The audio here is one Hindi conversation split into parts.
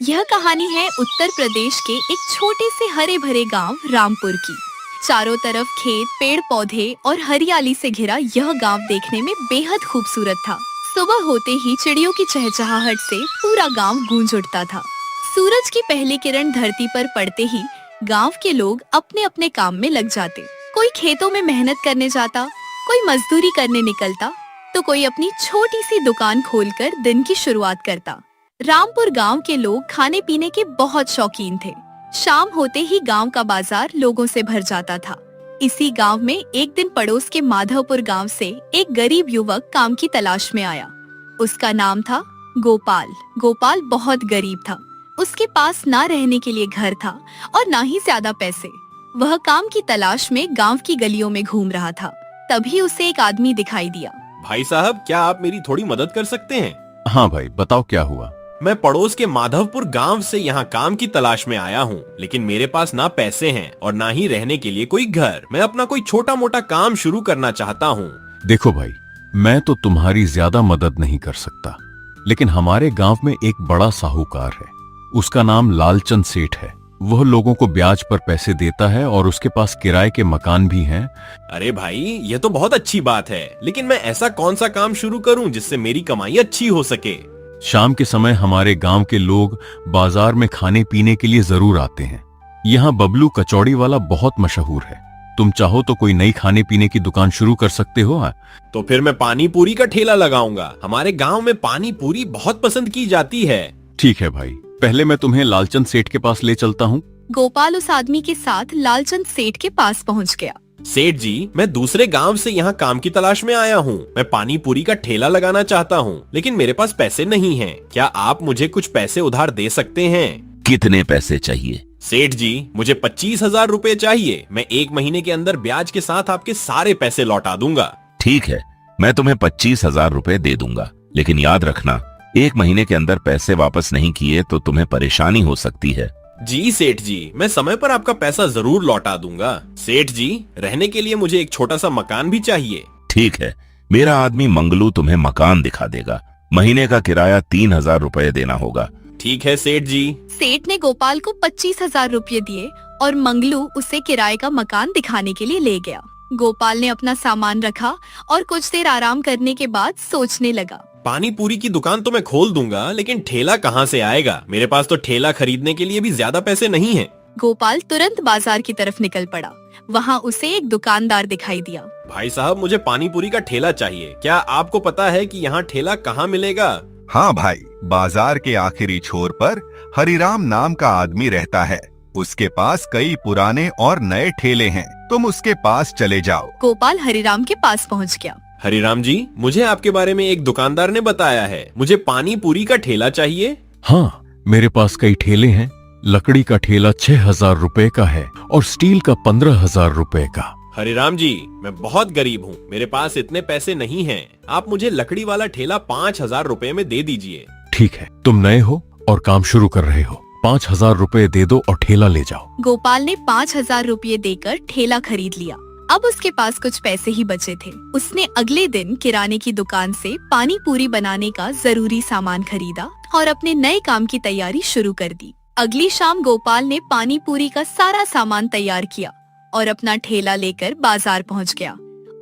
यह कहानी है उत्तर प्रदेश के एक छोटे से हरे भरे गांव रामपुर की। चारों तरफ खेत, पेड़ पौधे और हरियाली से घिरा यह गांव देखने में बेहद खूबसूरत था। सुबह होते ही चिड़ियों की चहचहाहट से पूरा गांव गूंज उठता था। सूरज की पहली किरण धरती पर पड़ते ही गांव के लोग अपने अपने काम में लग जाते। कोई खेतों में मेहनत करने जाता, कोई मजदूरी करने निकलता, तो कोई अपनी छोटी सी दुकान खोलकर दिन की शुरुआत करता। रामपुर गांव के लोग खाने पीने के बहुत शौकीन थे। शाम होते ही गांव का बाजार लोगों से भर जाता था। इसी गांव में एक दिन पड़ोस के माधवपुर गांव से एक गरीब युवक काम की तलाश में आया। उसका नाम था गोपाल। गोपाल बहुत गरीब था। उसके पास ना रहने के लिए घर था और ना ही ज्यादा पैसे। वह काम की तलाश में गांव की गलियों में घूम रहा था। तभी उसे एक आदमी दिखाई दिया। भाई साहब, क्या आप मेरी थोड़ी मदद कर सकते हैं? हाँ भाई, बताओ क्या हुआ। मैं पड़ोस के माधवपुर गांव से यहाँ काम की तलाश में आया हूँ, लेकिन मेरे पास ना पैसे हैं और ना ही रहने के लिए कोई घर। मैं अपना कोई छोटा मोटा काम शुरू करना चाहता हूँ। देखो भाई, मैं तो तुम्हारी ज्यादा मदद नहीं कर सकता, लेकिन हमारे गांव में एक बड़ा साहूकार है। उसका नाम लालचंद सेठ है। वह लोगों को ब्याज पर पैसे देता है और उसके पास किराए के मकान भी हैं। अरे भाई, ये तो बहुत अच्छी बात है, लेकिन मैं ऐसा कौन सा काम शुरू करूँ जिससे मेरी कमाई अच्छी हो सके? शाम के समय हमारे गांव के लोग बाजार में खाने पीने के लिए जरूर आते हैं। यहाँ बबलू कचौड़ी वाला बहुत मशहूर है। तुम चाहो तो कोई नई खाने पीने की दुकान शुरू कर सकते हो। तो फिर मैं पानी पूरी का ठेला लगाऊंगा। हमारे गांव में पानी पूरी बहुत पसंद की जाती है। ठीक है भाई, पहले मैं तुम्हें लालचंद सेठ के पास ले चलता हूँ। गोपाल उस आदमी के साथ लालचंद सेठ के पास पहुंच गया। सेठ जी, मैं दूसरे गांव से यहाँ काम की तलाश में आया हूँ। मैं पानी पूरी का ठेला लगाना चाहता हूँ, लेकिन मेरे पास पैसे नहीं हैं। क्या आप मुझे कुछ पैसे उधार दे सकते हैं? कितने पैसे चाहिए? सेठ जी, मुझे 25,000 रुपए चाहिए। मैं 1 महीने के अंदर ब्याज के साथ आपके सारे पैसे लौटा दूंगा। ठीक है, मैं तुम्हें 25,000 रुपए दे दूंगा, लेकिन याद रखना, 1 महीने के अंदर पैसे वापस नहीं किए तो तुम्हें परेशानी हो सकती है। जी सेठ जी, मैं समय पर आपका पैसा जरूर लौटा दूंगा। सेठ जी, रहने के लिए मुझे एक छोटा सा मकान भी चाहिए। ठीक है, मेरा आदमी मंगलू तुम्हें मकान दिखा देगा। महीने का किराया 3,000 रुपए देना होगा। ठीक है सेठ जी। सेठ ने गोपाल को 25,000 रुपये दिए और मंगलू उसे किराए का मकान दिखाने के लिए ले गया। गोपाल ने अपना सामान रखा और कुछ देर आराम करने के बाद सोचने लगा। पानी पूरी की दुकान तो मैं खोल दूंगा, लेकिन ठेला कहाँ से आएगा? मेरे पास तो ठेला खरीदने के लिए भी ज्यादा पैसे नहीं हैं। गोपाल तुरंत बाजार की तरफ निकल पड़ा। वहाँ उसे एक दुकानदार दिखाई दिया। भाई साहब, मुझे पानी पूरी का ठेला चाहिए। क्या आपको पता है कि यहाँ ठेला कहाँ मिलेगा? हाँ भाई, बाजार के आखिरी छोर पर हरिराम नाम का आदमी रहता है। उसके पास कई पुराने और नए ठेले हैं। तुम उसके पास चले जाओ। गोपाल हरिराम के पास पहुँच गया। हरिराम जी, मुझे आपके बारे में एक दुकानदार ने बताया है। मुझे पानी पूरी का ठेला चाहिए। हाँ, मेरे पास कई ठेले हैं। लकड़ी का ठेला 6,000 रुपए का है और स्टील का 15,000 रुपए का। हरिराम जी, मैं बहुत गरीब हूँ, मेरे पास इतने पैसे नहीं हैं। आप मुझे लकड़ी वाला ठेला 5,000 रुपए में दे दीजिए। ठीक है, तुम नए हो और काम शुरू कर रहे हो। 5,000 रुपए दे दो और ठेला ले जाओ। गोपाल ने 5,000 रुपये देकर ठेला खरीद लिया। अब उसके पास कुछ पैसे ही बचे थे। उसने अगले दिन किराने की दुकान से पानी पूरी बनाने का जरूरी सामान खरीदा और अपने नए काम की तैयारी शुरू कर दी। अगली शाम गोपाल ने पानी पूरी का सारा सामान तैयार किया और अपना ठेला लेकर बाजार पहुंच गया।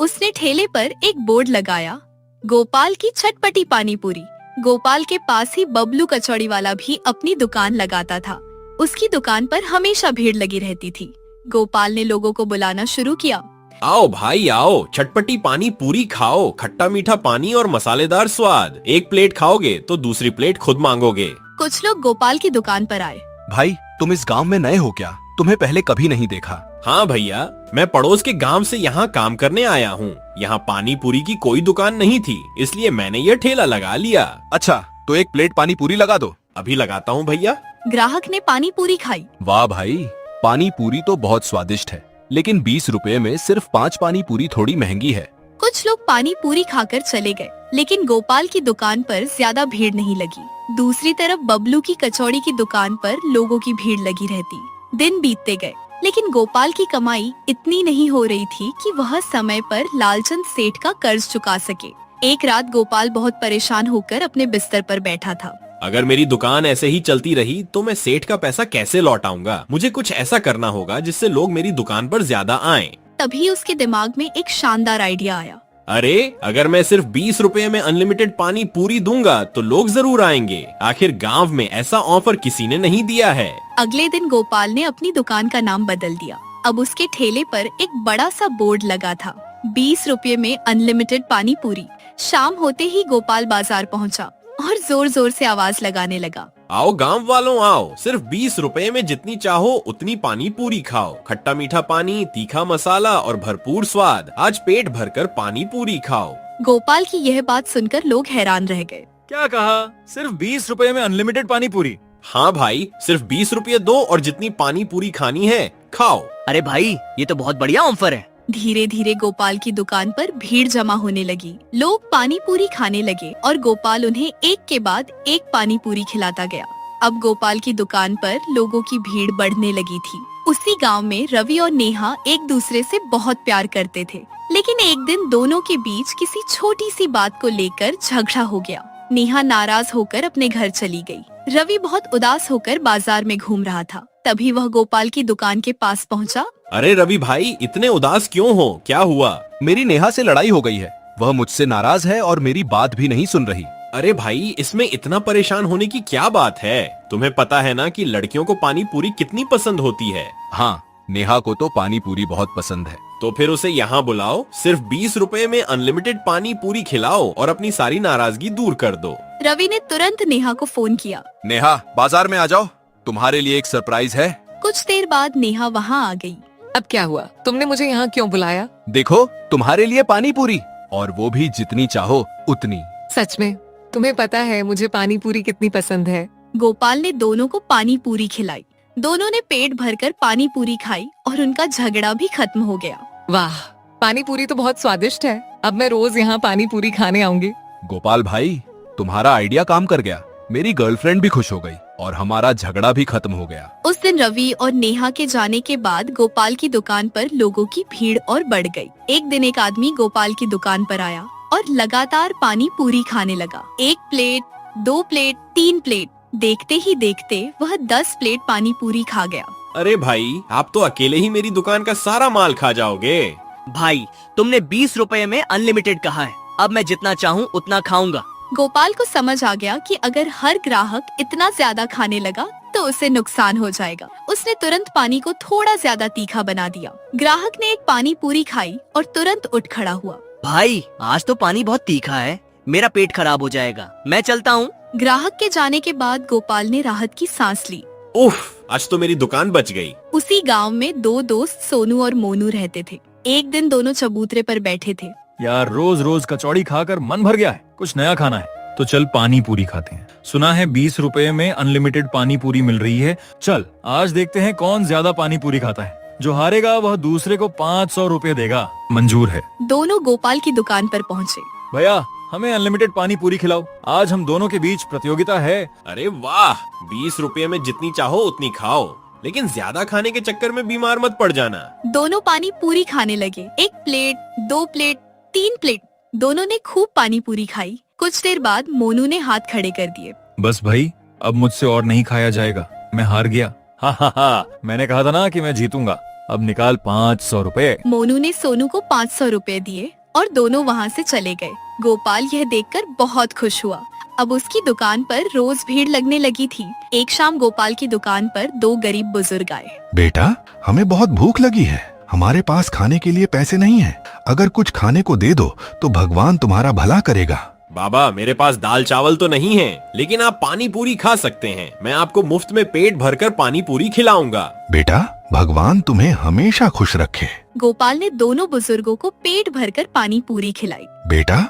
उसने ठेले पर एक बोर्ड लगाया, गोपाल की चटपटी पानी पूरी। गोपाल के पास ही बबलू कचौड़ी वाला भी अपनी दुकान लगाता था। उसकी दुकान पर हमेशा भीड़ लगी रहती थी। गोपाल ने लोगों को बुलाना शुरू किया। आओ भाई आओ, चटपटी पानी पूरी खाओ। खट्टा मीठा पानी और मसालेदार स्वाद। एक प्लेट खाओगे तो दूसरी प्लेट खुद मांगोगे। कुछ लोग गोपाल की दुकान पर आए। भाई, तुम इस गांव में नए हो क्या? तुम्हें पहले कभी नहीं देखा। हाँ भैया, मैं पड़ोस के गांव से यहाँ काम करने आया हूँ। यहाँ पानी पूरी की कोई दुकान नहीं थी, इसलिए मैंने ये ठेला लगा लिया। अच्छा, तो एक प्लेट पानी पूरी लगा दो। अभी लगाता हूँ भैया। ग्राहक ने पानी पूरी खाई। वाह भाई, पानी पूरी तो बहुत स्वादिष्ट है, लेकिन 20 रुपए में सिर्फ 5 पानी पूरी थोड़ी महंगी है। कुछ लोग पानी पूरी खाकर चले गए, लेकिन गोपाल की दुकान पर ज्यादा भीड़ नहीं लगी। दूसरी तरफ बबलू की कचौड़ी की दुकान पर लोगों की भीड़ लगी रहती। दिन बीतते गए, लेकिन गोपाल की कमाई इतनी नहीं हो रही थी कि वह समय पर लालचंद सेठ का कर्ज चुका सके। एक रात गोपाल बहुत परेशान होकर अपने बिस्तर पर बैठा था। अगर मेरी दुकान ऐसे ही चलती रही तो मैं सेठ का पैसा कैसे लौटाऊंगा? मुझे कुछ ऐसा करना होगा जिससे लोग मेरी दुकान पर ज्यादा आएं। तभी उसके दिमाग में एक शानदार आइडिया आया। अरे अगर मैं सिर्फ 20 रुपए में अनलिमिटेड पानी पूरी दूंगा तो लोग जरूर आएंगे। आखिर गांव में ऐसा ऑफर किसी ने नहीं दिया है। अगले दिन गोपाल ने अपनी दुकान का नाम बदल दिया। अब उसके ठेले पर एक बड़ा सा बोर्ड लगा था, 20 रुपए में अनलिमिटेड पानी पूरी। शाम होते ही गोपाल बाजार पहुंचा और जोर जोर से आवाज लगाने लगा। आओ गांव वालों आओ, सिर्फ 20 रुपए में जितनी चाहो उतनी पानी पूरी खाओ। खट्टा मीठा पानी, तीखा मसाला और भरपूर स्वाद। आज पेट भरकर पानी पूरी खाओ। गोपाल की यह बात सुनकर लोग हैरान रह गए। क्या कहा? सिर्फ 20 रुपए में अनलिमिटेड पानी पूरी? हाँ भाई, सिर्फ 20 रुपए दो और जितनी पानी पूरी खानी है खाओ। अरे भाई, ये तो बहुत बढ़िया ऑफर है। धीरे धीरे गोपाल की दुकान पर भीड़ जमा होने लगी। लोग पानी पूरी खाने लगे और गोपाल उन्हें एक के बाद एक पानी पूरी खिलाता गया। अब गोपाल की दुकान पर लोगों की भीड़ बढ़ने लगी थी। उसी गांव में रवि और नेहा एक दूसरे से बहुत प्यार करते थे, लेकिन एक दिन दोनों के बीच किसी छोटी सी बात को लेकर झगड़ा हो गया। नेहा नाराज होकर अपने घर चली गई। रवि बहुत उदास होकर बाजार में घूम रहा था। तभी वह गोपाल की दुकान के पास पहुंचा। अरे रवि भाई, इतने उदास क्यों हो? क्या हुआ? मेरी नेहा से लड़ाई हो गई है। वह मुझसे नाराज है और मेरी बात भी नहीं सुन रही। अरे भाई, इसमें इतना परेशान होने की क्या बात है? तुम्हें पता है ना कि लड़कियों को पानी पूरी कितनी पसंद होती है। हाँ, नेहा को तो पानी पूरी बहुत पसंद है। तो फिर उसे यहाँ बुलाओ, सिर्फ 20 रुपए में अनलिमिटेड पानी पूरी खिलाओ और अपनी सारी नाराजगी दूर कर दो। रवि ने तुरंत नेहा को फोन किया। नेहा, बाजार में आ जाओ, तुम्हारे लिए एक सरप्राइज है। कुछ देर बाद नेहा वहाँ आ गई। अब क्या हुआ? तुमने मुझे यहाँ क्यों बुलाया? देखो, तुम्हारे लिए पानी पूरी, और वो भी जितनी चाहो उतनी। सच में? तुम्हें पता है मुझे पानी पूरी कितनी पसंद है। गोपाल ने दोनों को पानी पूरी खिलाई। दोनों ने पेट भरकर पानी पूरी खाई और उनका झगड़ा भी खत्म हो गया। वाह, पानी पूरी तो बहुत स्वादिष्ट है। अब मैं रोज यहाँ पानी पूरी खाने आऊंगी। गोपाल भाई, तुम्हारा आइडिया काम कर गया। मेरी गर्लफ्रेंड भी खुश हो गई और हमारा झगड़ा भी खत्म हो गया। उस दिन रवि और नेहा के जाने के बाद गोपाल की दुकान पर लोगों की भीड़ और बढ़ गई। एक दिन एक आदमी गोपाल की दुकान पर आया और लगातार पानी पूरी खाने लगा। 1 प्लेट, 2 प्लेट, 3 प्लेट। देखते ही देखते वह 10 प्लेट पानी पूरी खा गया। अरे भाई, आप तो अकेले ही मेरी दुकान का सारा माल खा जाओगे। भाई, तुमने 20 रुपए में अनलिमिटेड कहा है। अब मैं जितना चाहूँ उतना खाऊंगा। गोपाल को समझ आ गया कि अगर हर ग्राहक इतना ज्यादा खाने लगा तो उसे नुकसान हो जाएगा। उसने तुरंत पानी को थोड़ा ज्यादा तीखा बना दिया। ग्राहक ने एक पानी पूरी खाई और तुरंत उठ खड़ा हुआ। भाई, आज तो पानी बहुत तीखा है, मेरा पेट खराब हो जाएगा, मैं चलता हूँ। ग्राहक के जाने के बाद गोपाल ने राहत की सांस ली। उफ, आज तो मेरी दुकान बच गई। उसी गांव में 2 दोस्त सोनू और मोनू रहते थे। एक दिन दोनों चबूतरे पर बैठे थे। यार, रोज रोज कचौड़ी खाकर मन भर गया है, कुछ नया खाना है। तो चल पानी पूरी खाते हैं। सुना है 20 रुपए में अनलिमिटेड पानी पूरी मिल रही है। चल आज देखते हैं कौन ज्यादा पानी पूरी खाता है। जो हारेगा वह दूसरे को 500 रुपए देगा। मंजूर है। दोनों गोपाल की दुकान पर पहुँचे। भैया, हमें अनलिमिटेड पानी पूरी खिलाओ। आज हम दोनों के बीच प्रतियोगिता है। अरे वाह, 20 रुपए में जितनी चाहो उतनी खाओ, लेकिन ज्यादा खाने के चक्कर में बीमार मत पड़ जाना। दोनों पानी पूरी खाने लगे। 1 प्लेट, 2 प्लेट, 3 प्लेट। दोनों ने खूब पानी पूरी खाई। कुछ देर बाद मोनू ने हाथ खड़े कर दिए। बस भाई, अब मुझसे और नहीं खाया जाएगा। मैं हार गया। हा, मैंने कहा था ना कि मैं जीतूंगा। अब निकाल 500 रुपए। मोनू ने सोनू को 500 रुपए दिए और दोनों वहाँ से चले गए। गोपाल यह देखकर बहुत खुश हुआ। अब उसकी दुकान पर रोज भीड़ लगने लगी थी। एक शाम गोपाल की दुकान पर 2 गरीब बुजुर्ग आए। बेटा, हमें बहुत भूख लगी है। हमारे पास खाने के लिए पैसे नहीं है। अगर कुछ खाने को दे दो तो भगवान तुम्हारा भला करेगा। बाबा, मेरे पास दाल चावल तो नहीं है, लेकिन आप पानी पूरी खा सकते हैं। मैं आपको मुफ्त में पेट भरकर पानी पूरी खिलाऊंगा। बेटा, भगवान तुम्हें हमेशा खुश रखे। गोपाल ने दोनों बुजुर्गों को पेट भरकर पानी पूरी खिलाई। बेटा,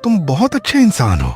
तुम बहुत अच्छे इंसान हो।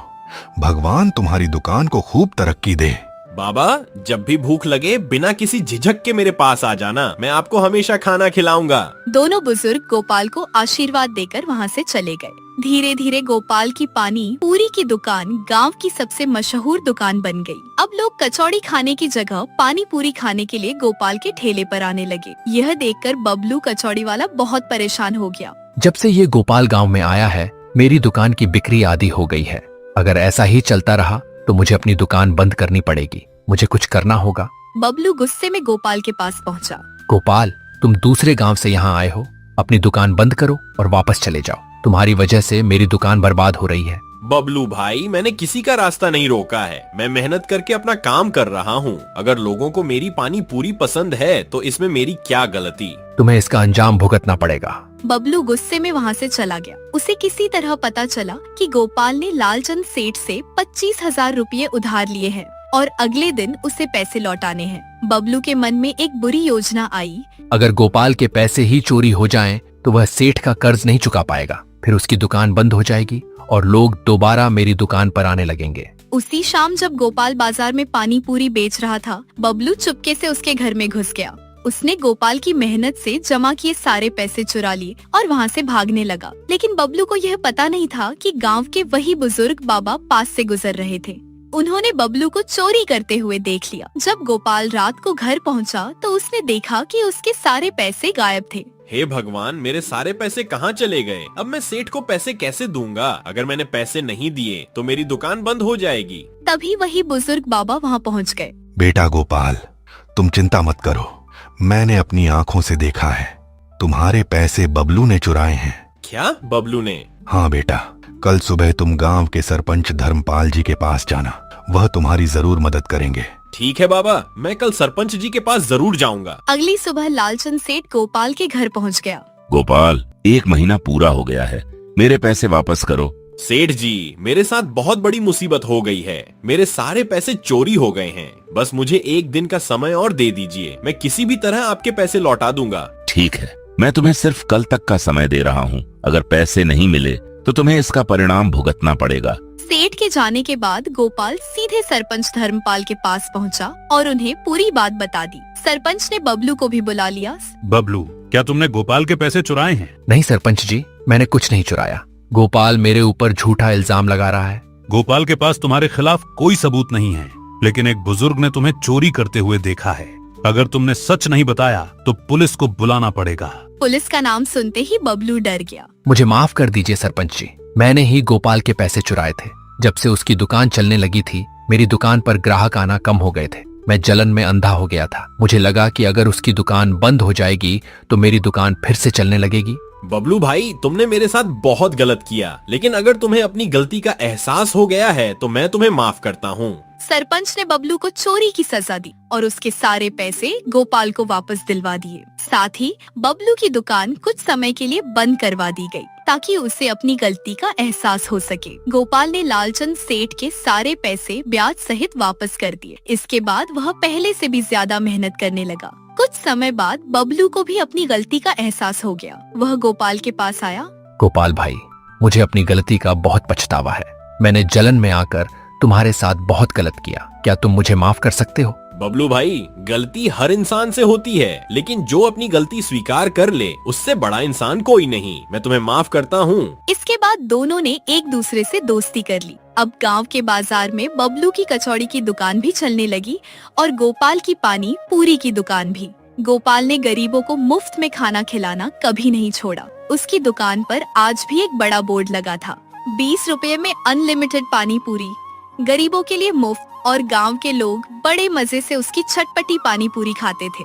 भगवान तुम्हारी दुकान को खूब तरक्की दे। बाबा, जब भी भूख लगे बिना किसी झिझक के मेरे पास आ जाना। मैं आपको हमेशा खाना खिलाऊंगा। दोनों बुजुर्ग गोपाल को आशीर्वाद देकर वहाँ से चले गए। धीरे धीरे गोपाल की पानी पूरी की दुकान गांव की सबसे मशहूर दुकान बन गई। अब लोग कचौड़ी खाने की जगह पानी पूरी खाने के लिए गोपाल के ठेले पर आने लगे। यह देखकर बबलू कचौड़ी वाला बहुत परेशान हो गया। जब से ये गोपाल गांव में आया है, मेरी दुकान की बिक्री आधी हो गई है। अगर ऐसा ही चलता रहा तो मुझे अपनी दुकान बंद करनी पड़ेगी। मुझे कुछ करना होगा। बबलू गुस्से में गोपाल के पास पहुंचा। गोपाल, तुम दूसरे गांव से यहाँ आए हो, अपनी दुकान बंद करो और वापस चले जाओ। तुम्हारी वजह से मेरी दुकान बर्बाद हो रही है। बबलू भाई, मैंने किसी का रास्ता नहीं रोका है। मैं मेहनत करके अपना काम कर रहा हूँ। अगर लोगों को मेरी पानी पूरी पसंद है तो इसमें मेरी क्या गलती। तुम्हें इसका अंजाम भुगतना पड़ेगा। बबलू गुस्से में वहाँ से चला गया। उसे किसी तरह पता चला कि गोपाल ने लालचंद सेठ से 25,000 रुपये उधार लिए हैं और अगले दिन उसे पैसे लौटाने हैं। बबलू के मन में एक बुरी योजना आई। अगर गोपाल के पैसे ही चोरी हो जाएं, तो वह सेठ का कर्ज नहीं चुका पाएगा। फिर उसकी दुकान बंद हो जाएगी और लोग दोबारा मेरी दुकान पर आने लगेंगे। उसी शाम जब गोपाल बाजार में पानी पूरी बेच रहा था, बबलू चुपके से उसके घर में घुस गया। उसने गोपाल की मेहनत से जमा किए सारे पैसे चुरा लिए और वहाँ से भागने लगा। लेकिन बबलू को यह पता नहीं था कि गांव के वही बुजुर्ग बाबा पास से गुजर रहे थे। उन्होंने बबलू को चोरी करते हुए देख लिया। जब गोपाल रात को घर पहुंचा तो उसने देखा कि उसके सारे पैसे गायब थे। हे भगवान, मेरे सारे पैसे कहाँ चले गए? अब मैं सेठ को पैसे कैसे दूंगा? अगर मैंने पैसे नहीं दिए तो मेरी दुकान बंद हो जाएगी। तभी वही बुजुर्ग बाबा वहाँ पहुँच गए। बेटा गोपाल, तुम चिंता मत करो। मैंने अपनी आंखों से देखा है, तुम्हारे पैसे बबलू ने चुराए हैं। क्या बबलू ने? हाँ बेटा, कल सुबह तुम गांव के सरपंच धर्मपाल जी के पास जाना, वह तुम्हारी जरूर मदद करेंगे। ठीक है बाबा, मैं कल सरपंच जी के पास जरूर जाऊंगा। अगली सुबह लालचंद सेठ गोपाल के घर पहुंच गया। गोपाल, 1 महीना पूरा हो गया है, मेरे पैसे वापस करो। सेठ जी, मेरे साथ बहुत बड़ी मुसीबत हो गई है। मेरे सारे पैसे चोरी हो गए हैं। बस मुझे 1 दिन का समय और दे दीजिए, मैं किसी भी तरह आपके पैसे लौटा दूंगा। ठीक है, मैं तुम्हें सिर्फ कल तक का समय दे रहा हूँ। अगर पैसे नहीं मिले तो तुम्हें इसका परिणाम भुगतना पड़ेगा। सेठ के जाने के बाद गोपाल सीधे सरपंच धर्मपाल के पास पहुंचा और उन्हें पूरी बात बता दी। सरपंच ने बबलू को भी बुला लिया। बबलू, क्या तुमने गोपाल के पैसे चुराए हैं? नहीं सरपंच जी, मैंने कुछ नहीं चुराया। गोपाल मेरे ऊपर झूठा इल्जाम लगा रहा है। गोपाल के पास तुम्हारे खिलाफ कोई सबूत नहीं है, लेकिन एक बुजुर्ग ने तुम्हें चोरी करते हुए देखा है। अगर तुमने सच नहीं बताया तो पुलिस को बुलाना पड़ेगा। पुलिस का नाम सुनते ही बबलू डर गया। मुझे माफ कर दीजिए सरपंच जी, मैंने ही गोपाल के पैसे चुराए थे। जब से उसकी दुकान चलने लगी थी, मेरी दुकान पर ग्राहक आना कम हो गए थे। मैं जलन में अंधा हो गया था। मुझे लगा कि अगर उसकी दुकान बंद हो जाएगी तो मेरी दुकान फिर से चलने लगेगी। बबलू भाई, तुमने मेरे साथ बहुत गलत किया, लेकिन अगर तुम्हें अपनी गलती का एहसास हो गया है तो मैं तुम्हें माफ करता हूँ। सरपंच ने बबलू को चोरी की सजा दी और उसके सारे पैसे गोपाल को वापस दिलवा दिए। साथ ही बबलू की दुकान कुछ समय के लिए बंद करवा दी गई ताकि उसे अपनी गलती का एहसास हो सके। गोपाल ने लालचंद सेठ के सारे पैसे ब्याज सहित वापस कर दिए। इसके बाद वह पहले से भी ज्यादा मेहनत करने लगा। कुछ समय बाद बबलू को भी अपनी गलती का एहसास हो गया। वह गोपाल के पास आया। गोपाल भाई, मुझे अपनी गलती का बहुत पछतावा है। मैंने जलन में आकर तुम्हारे साथ बहुत गलत किया। क्या तुम मुझे माफ कर सकते हो? बबलू भाई, गलती हर इंसान से होती है, लेकिन जो अपनी गलती स्वीकार कर ले उससे बड़ा इंसान कोई नहीं। मैं तुम्हें माफ करता हूँ। इसके बाद दोनों ने एक दूसरे से दोस्ती कर ली। अब गांव के बाजार में बबलू की कचौड़ी की दुकान भी चलने लगी और गोपाल की पानी पूरी की दुकान भी। गोपाल ने गरीबों को मुफ्त में खाना खिलाना कभी नहीं छोड़ा। उसकी दुकान पर आज भी एक बड़ा बोर्ड लगा था, 20 रुपए में अनलिमिटेड पानी पूरी, गरीबों के लिए मुफ्त। और गांव के लोग बड़े मजे से उसकी चटपटी पानी पूरी खाते थे।